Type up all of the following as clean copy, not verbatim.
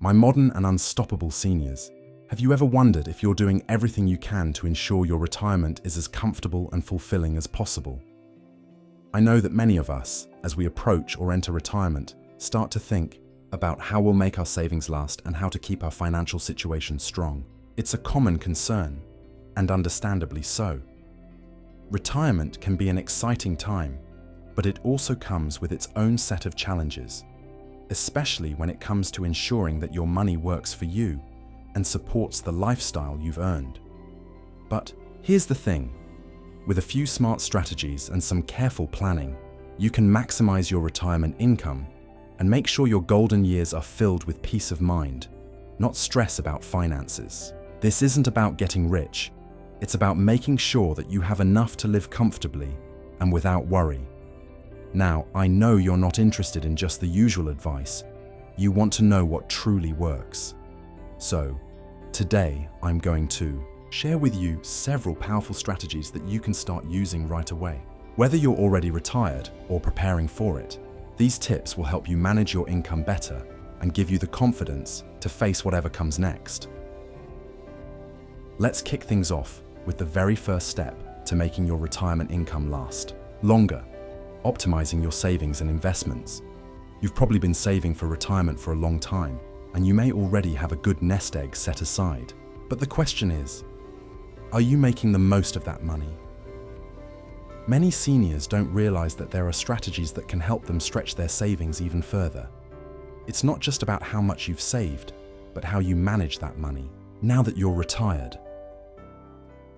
My modern and unstoppable seniors, have you ever wondered if you're doing everything you can to ensure your retirement is as comfortable and fulfilling as possible? I know that many of us, as we approach or enter retirement, start to think about how we'll make our savings last and how to keep our financial situation strong. It's a common concern, and understandably so. Retirement can be an exciting time, but it also comes with its own set of challenges, especially when it comes to ensuring that your money works for you and supports the lifestyle you've earned. But here's the thing. With a few smart strategies and some careful planning, you can maximize your retirement income and make sure your golden years are filled with peace of mind, not stress about finances. This isn't about getting rich. It's about making sure that you have enough to live comfortably and without worry. Now, I know you're not interested in just the usual advice. You want to know what truly works. So, today I'm going to share with you several powerful strategies that you can start using right away. Whether you're already retired or preparing for it, these tips will help you manage your income better and give you the confidence to face whatever comes next. Let's kick things off with the very first step to making your retirement income last longer: optimizing your savings and investments. You've probably been saving for retirement for a long time, and you may already have a good nest egg set aside. But the question is, are you making the most of that money? Many seniors don't realize that there are strategies that can help them stretch their savings even further. It's not just about how much you've saved, but how you manage that money now that you're retired.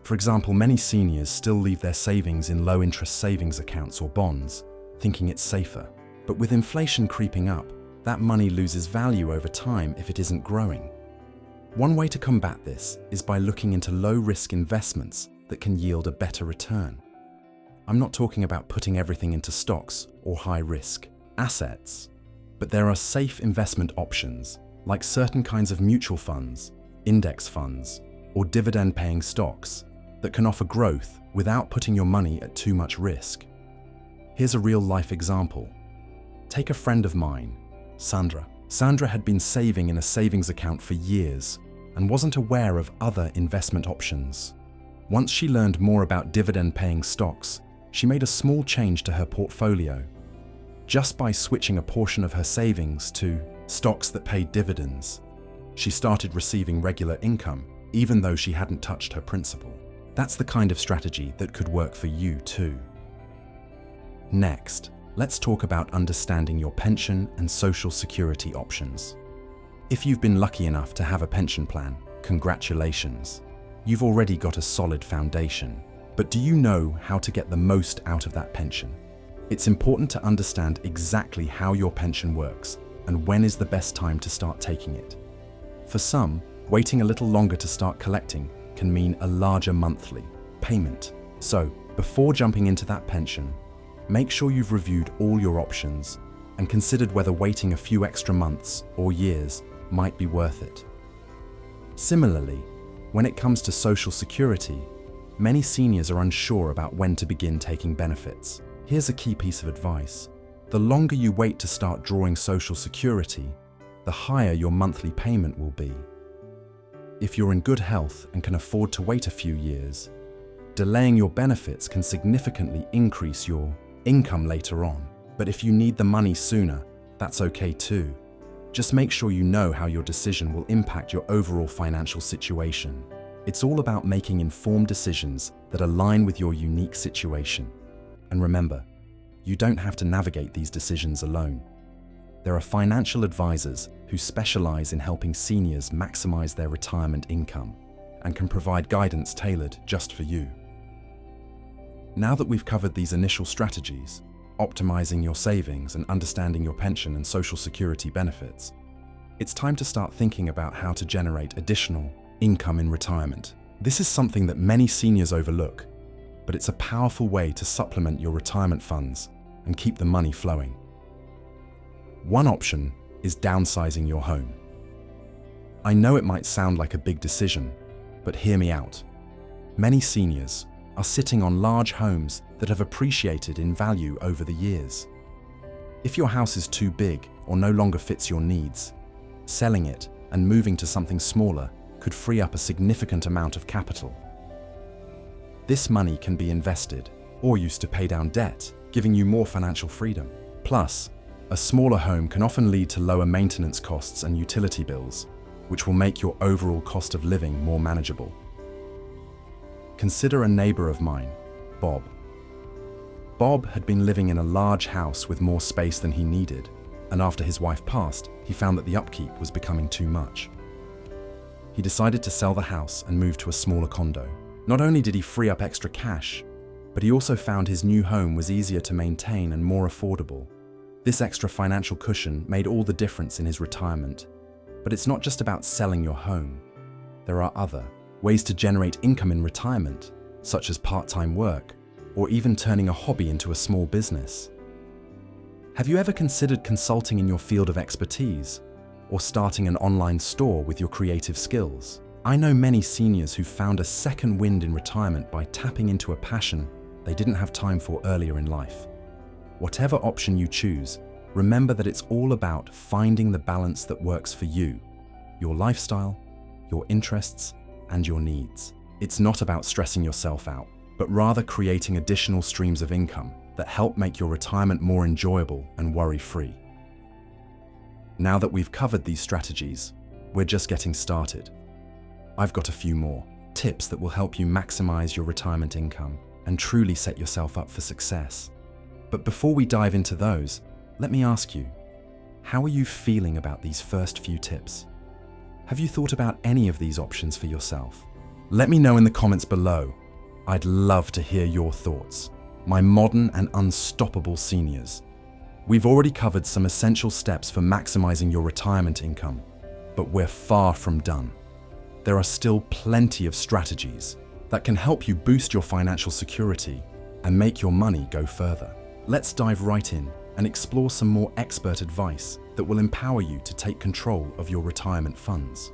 For example, many seniors still leave their savings in low-interest savings accounts or bonds, thinking it's safer. But with inflation creeping up, that money loses value over time if it isn't growing. One way to combat this is by looking into low-risk investments that can yield a better return. I'm not talking about putting everything into stocks or high-risk assets, but there are safe investment options like certain kinds of mutual funds, index funds, or dividend-paying stocks that can offer growth without putting your money at too much risk. Here's a real-life example. Take a friend of mine, Sandra. Sandra had been saving in a savings account for years and wasn't aware of other investment options. Once she learned more about dividend-paying stocks, she made a small change to her portfolio. Just by switching a portion of her savings to stocks that paid dividends, she started receiving regular income, even though she hadn't touched her principal. That's the kind of strategy that could work for you too. Next, let's talk about understanding your pension and social security options. If you've been lucky enough to have a pension plan, congratulations. You've already got a solid foundation. But do you know how to get the most out of that pension? It's important to understand exactly how your pension works and when is the best time to start taking it. For some, waiting a little longer to start collecting can mean a larger monthly payment. So, before jumping into that pension, make sure you've reviewed all your options and considered whether waiting a few extra months or years might be worth it. Similarly, when it comes to Social Security, many seniors are unsure about when to begin taking benefits. Here's a key piece of advice. The longer you wait to start drawing Social Security, the higher your monthly payment will be. If you're in good health and can afford to wait a few years, delaying your benefits can significantly increase your income later on. But if you need the money sooner, that's okay too. Just make sure you know how your decision will impact your overall financial situation. It's all about making informed decisions that align with your unique situation. And remember, you don't have to navigate these decisions alone. There are financial advisors who specialize in helping seniors maximize their retirement income and can provide guidance tailored just for you. Now that we've covered these initial strategies, optimizing your savings and understanding your pension and Social Security benefits, it's time to start thinking about how to generate additional income in retirement. This is something that many seniors overlook, but it's a powerful way to supplement your retirement funds and keep the money flowing. One option is downsizing your home. I know it might sound like a big decision, but hear me out. Many seniors are sitting on large homes that have appreciated in value over the years. If your house is too big or no longer fits your needs, Selling it and moving to something smaller could free up a significant amount of capital. This money can be invested or used to pay down debt, giving you more financial freedom. Plus, a smaller home can often lead to lower maintenance costs and utility bills, which will make your overall cost of living more manageable. Consider a neighbor of mine, Bob. Bob had been living in a large house with more space than he needed, and after his wife passed, he found that the upkeep was becoming too much. He decided to sell the house and move to a smaller condo. Not only did he free up extra cash, but he also found his new home was easier to maintain and more affordable. This extra financial cushion made all the difference in his retirement. But it's not just about selling your home. There are other ways to generate income in retirement, such as part-time work, or even turning a hobby into a small business. Have you ever considered consulting in your field of expertise, or starting an online store with your creative skills? I know many seniors who found a second wind in retirement by tapping into a passion they didn't have time for earlier in life. Whatever option you choose, remember that it's all about finding the balance that works for you, your lifestyle, your interests, and your needs. It's not about stressing yourself out, but rather creating additional streams of income that help make your retirement more enjoyable and worry-free. Now that we've covered these strategies, we're just getting started. I've got a few more tips that will help you maximize your retirement income and truly set yourself up for success. But before we dive into those, let me ask you, how are you feeling about these first few tips? Have you thought about any of these options for yourself? Let me know in the comments below. I'd love to hear your thoughts, my modern and unstoppable seniors. We've already covered some essential steps for maximizing your retirement income, but we're far from done. There are still plenty of strategies that can help you boost your financial security and make your money go further. Let's dive right in and explore some more expert advice that will empower you to take control of your retirement funds.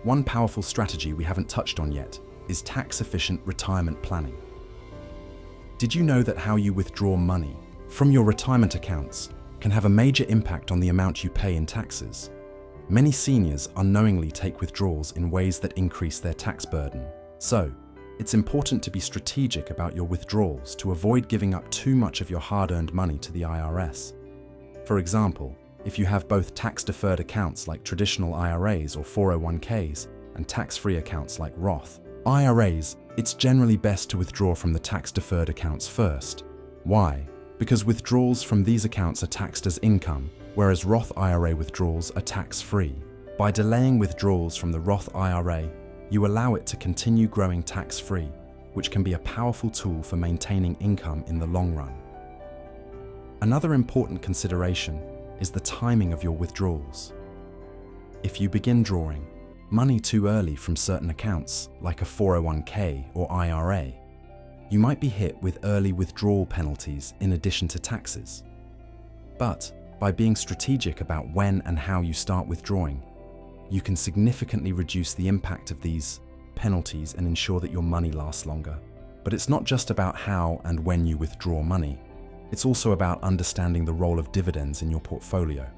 One powerful strategy we haven't touched on yet is tax-efficient retirement planning. Did you know that how you withdraw money from your retirement accounts can have a major impact on the amount you pay in taxes? Many seniors unknowingly take withdrawals in ways that increase their tax burden. So, it's important to be strategic about your withdrawals to avoid giving up too much of your hard-earned money to the IRS. For example, if you have both tax-deferred accounts like traditional IRAs or 401ks and tax-free accounts like Roth IRAs, it's generally best to withdraw from the tax-deferred accounts first. Why? Because withdrawals from these accounts are taxed as income, whereas Roth IRA withdrawals are tax-free. By delaying withdrawals from the Roth IRA, you allow it to continue growing tax-free, which can be a powerful tool for maintaining income in the long run. Another important consideration is the timing of your withdrawals. If you begin drawing money too early from certain accounts, like a 401k or IRA, you might be hit with early withdrawal penalties in addition to taxes. But by being strategic about when and how you start withdrawing, you can significantly reduce the impact of these penalties and ensure that your money lasts longer. But it's not just about how and when you withdraw money. It's also about understanding the role of dividends in your portfolio.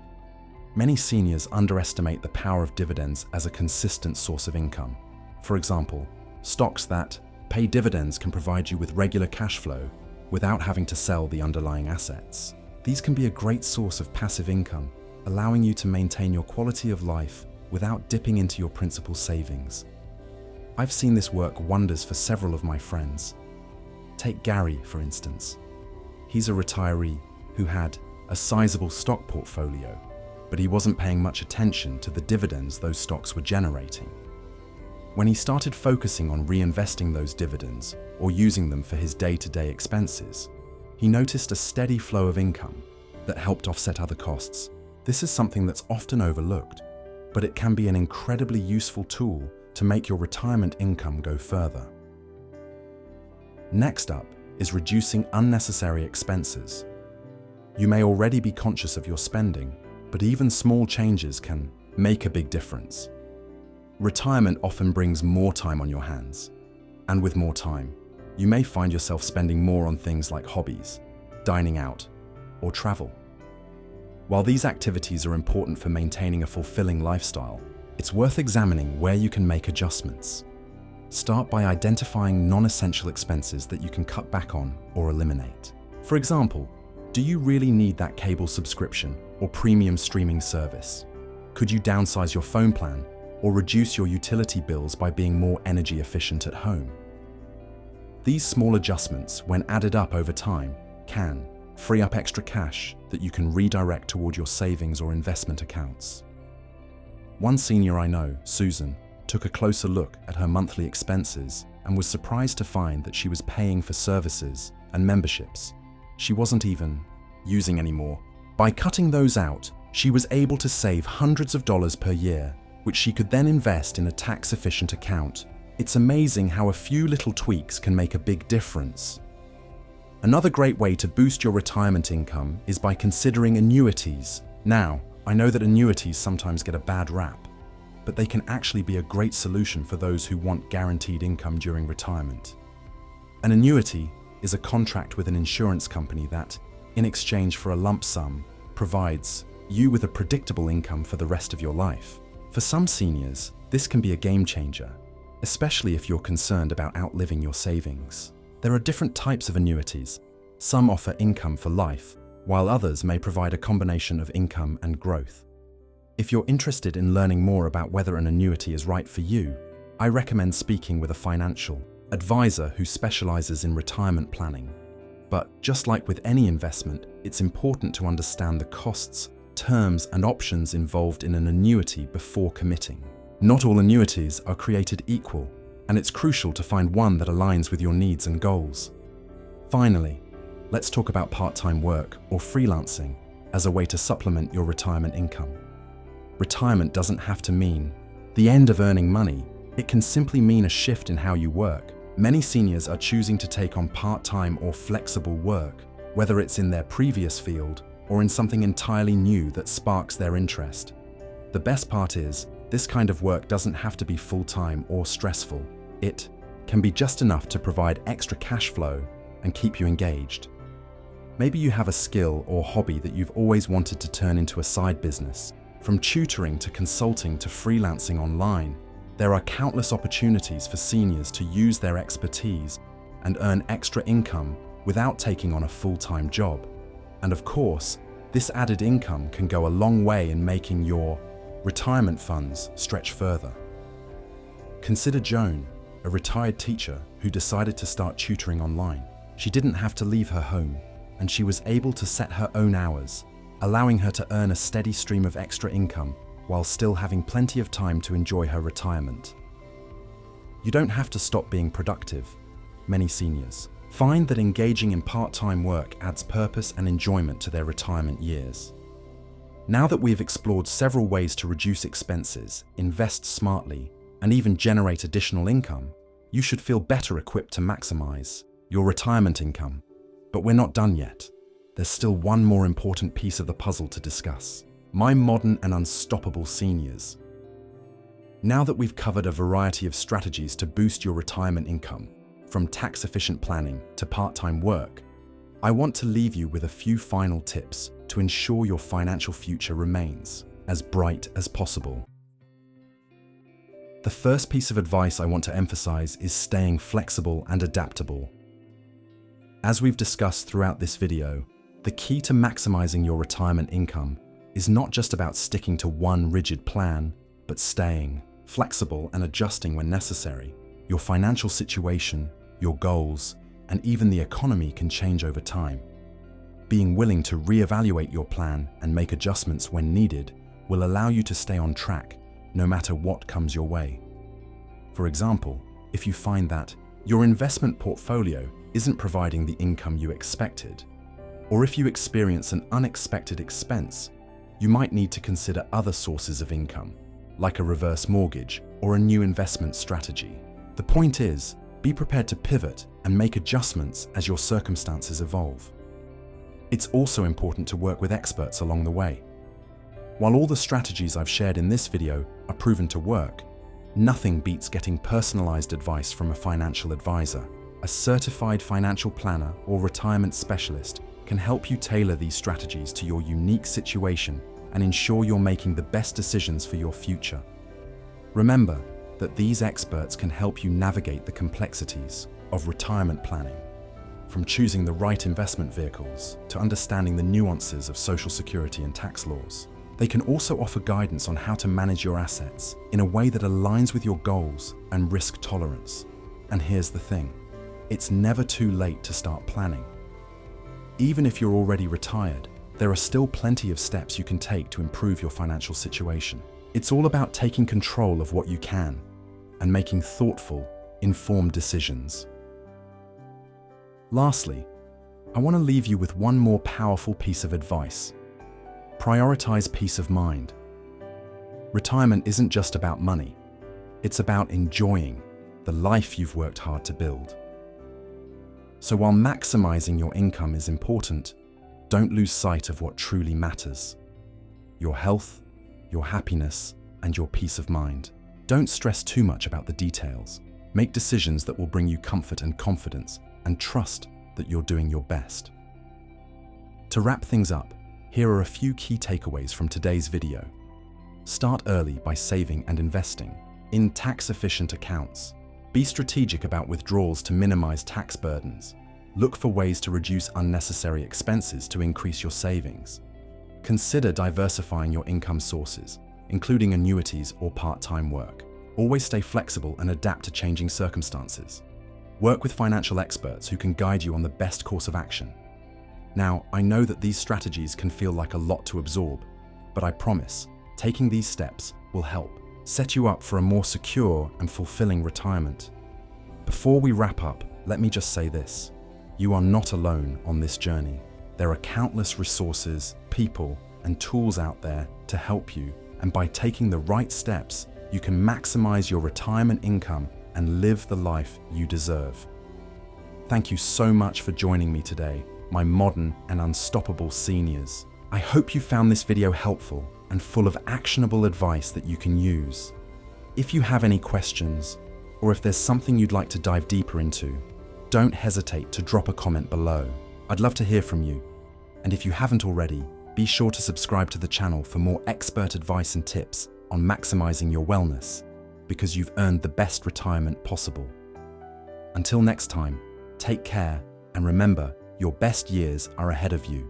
Many seniors underestimate the power of dividends as a consistent source of income. For example, stocks that pay dividends can provide you with regular cash flow without having to sell the underlying assets. These can be a great source of passive income, allowing you to maintain your quality of life without dipping into your principal savings. I've seen this work wonders for several of my friends. Take Gary, for instance. He's a retiree who had a sizable stock portfolio, but he wasn't paying much attention to the dividends those stocks were generating. When he started focusing on reinvesting those dividends or using them for his day-to-day expenses, he noticed a steady flow of income that helped offset other costs. This is something that's often overlooked, but it can be an incredibly useful tool to make your retirement income go further. Next up is reducing unnecessary expenses. You may already be conscious of your spending, but even small changes can make a big difference. Retirement often brings more time on your hands, and with more time, you may find yourself spending more on things like hobbies, dining out, or travel. While these activities are important for maintaining a fulfilling lifestyle, it's worth examining where you can make adjustments. Start by identifying non-essential expenses that you can cut back on or eliminate. For example, do you really need that cable subscription or premium streaming service? Could you downsize your phone plan or reduce your utility bills by being more energy efficient at home? These small adjustments, when added up over time, can free up extra cash that you can redirect toward your savings or investment accounts. One senior I know, Susan, took a closer look at her monthly expenses and was surprised to find that she was paying for services and memberships she wasn't even using anymore. By cutting those out, she was able to save hundreds of dollars per year, which she could then invest in a tax-efficient account. It's amazing how a few little tweaks can make a big difference. Another great way to boost your retirement income is by considering annuities. Now, I know that annuities sometimes get a bad rap, but they can actually be a great solution for those who want guaranteed income during retirement. An annuity is a contract with an insurance company that, in exchange for a lump sum, provides you with a predictable income for the rest of your life. For some seniors, this can be a game changer, especially if you're concerned about outliving your savings. There are different types of annuities. Some offer income for life, while others may provide a combination of income and growth. If you're interested in learning more about whether an annuity is right for you, I recommend speaking with a financial advisor who specializes in retirement planning. But just like with any investment, it's important to understand the costs, terms, and options involved in an annuity before committing. Not all annuities are created equal, and it's crucial to find one that aligns with your needs and goals. Finally, let's talk about part-time work or freelancing as a way to supplement your retirement income. Retirement doesn't have to mean the end of earning money. It can simply mean a shift in how you work. Many seniors are choosing to take on part-time or flexible work, whether it's in their previous field or in something entirely new that sparks their interest. The best part is, this kind of work doesn't have to be full-time or stressful. It can be just enough to provide extra cash flow and keep you engaged. Maybe you have a skill or hobby that you've always wanted to turn into a side business. From tutoring to consulting to freelancing online, there are countless opportunities for seniors to use their expertise and earn extra income without taking on a full-time job. And of course, this added income can go a long way in making your retirement funds stretch further. Consider Joan, a retired teacher who decided to start tutoring online. She didn't have to leave her home, and she was able to set her own hours, allowing her to earn a steady stream of extra income while still having plenty of time to enjoy her retirement. You don't have to stop being productive. Many seniors find that engaging in part-time work adds purpose and enjoyment to their retirement years. Now that we've explored several ways to reduce expenses, invest smartly, and even generate additional income, you should feel better equipped to maximize your retirement income. But we're not done yet. There's still one more important piece of the puzzle to discuss: my modern and unstoppable seniors. Now that we've covered a variety of strategies to boost your retirement income, from tax-efficient planning to part-time work, I want to leave you with a few final tips to ensure your financial future remains as bright as possible. The first piece of advice I want to emphasize is staying flexible and adaptable. As we've discussed throughout this video, the key to maximizing your retirement income is not just about sticking to one rigid plan, but staying flexible and adjusting when necessary. Your financial situation, your goals, and even the economy can change over time. Being willing to reevaluate your plan and make adjustments when needed will allow you to stay on track no matter what comes your way. For example, if you find that your investment portfolio isn't providing the income you expected, or if you experience an unexpected expense, you might need to consider other sources of income, like a reverse mortgage or a new investment strategy. The point is, be prepared to pivot and make adjustments as your circumstances evolve. It's also important to work with experts along the way. While all the strategies I've shared in this video are proven to work, nothing beats getting personalized advice from a financial advisor. A certified financial planner or retirement specialist can help you tailor these strategies to your unique situation and ensure you're making the best decisions for your future. Remember that these experts can help you navigate the complexities of retirement planning, from choosing the right investment vehicles to understanding the nuances of Social Security and tax laws. They can also offer guidance on how to manage your assets in a way that aligns with your goals and risk tolerance. And here's the thing, it's never too late to start planning. Even if you're already retired, there are still plenty of steps you can take to improve your financial situation. It's all about taking control of what you can and making thoughtful, informed decisions. Lastly, I want to leave you with one more powerful piece of advice. Prioritize peace of mind. Retirement isn't just about money. It's about enjoying the life you've worked hard to build. So while maximizing your income is important, don't lose sight of what truly matters: your health, your happiness, and your peace of mind. Don't stress too much about the details. Make decisions that will bring you comfort and confidence, and trust that you're doing your best. To wrap things up, here are a few key takeaways from today's video. Start early by saving and investing in tax-efficient accounts. Be strategic about withdrawals to minimize tax burdens. Look for ways to reduce unnecessary expenses to increase your savings. Consider diversifying your income sources, including annuities or part-time work. Always stay flexible and adapt to changing circumstances. Work with financial experts who can guide you on the best course of action. Now, I know that these strategies can feel like a lot to absorb, but I promise, taking these steps will help set you up for a more secure and fulfilling retirement. Before we wrap up, let me just say this: you are not alone on this journey. There are countless resources, people, and tools out there to help you, and by taking the right steps, you can maximize your retirement income and live the life you deserve. Thank you so much for joining me today, my modern and unstoppable seniors. I hope you found this video helpful and full of actionable advice that you can use. If you have any questions, or if there's something you'd like to dive deeper into, don't hesitate to drop a comment below. I'd love to hear from you. And if you haven't already, be sure to subscribe to the channel for more expert advice and tips on maximizing your wellness, because you've earned the best retirement possible. Until next time, take care, and remember, your best years are ahead of you.